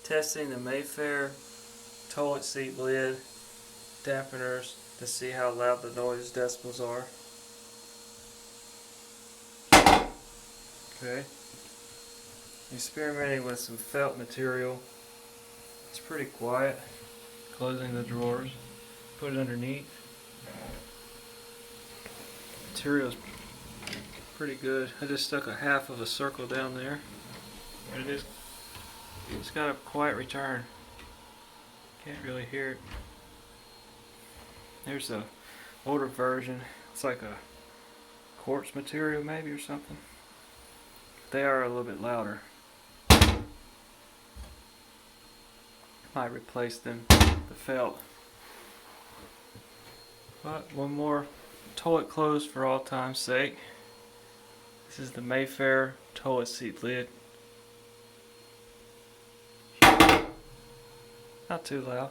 Testing the Mayfair toilet seat lid dampeners to see how loud the noise decibels are. Okay. Experimenting with some felt material. It's pretty quiet. Closing the drawers. Put it underneath. Material's pretty good. I just stuck a half of a circle down there. And it's got a quiet return. Can't really hear it. There's a older version. It's like a quartz material maybe or something. They are a little bit louder. Might replace them the felt. But one more toilet close for all time's sake. This is the Mayfair toilet seat lid. Not too loud.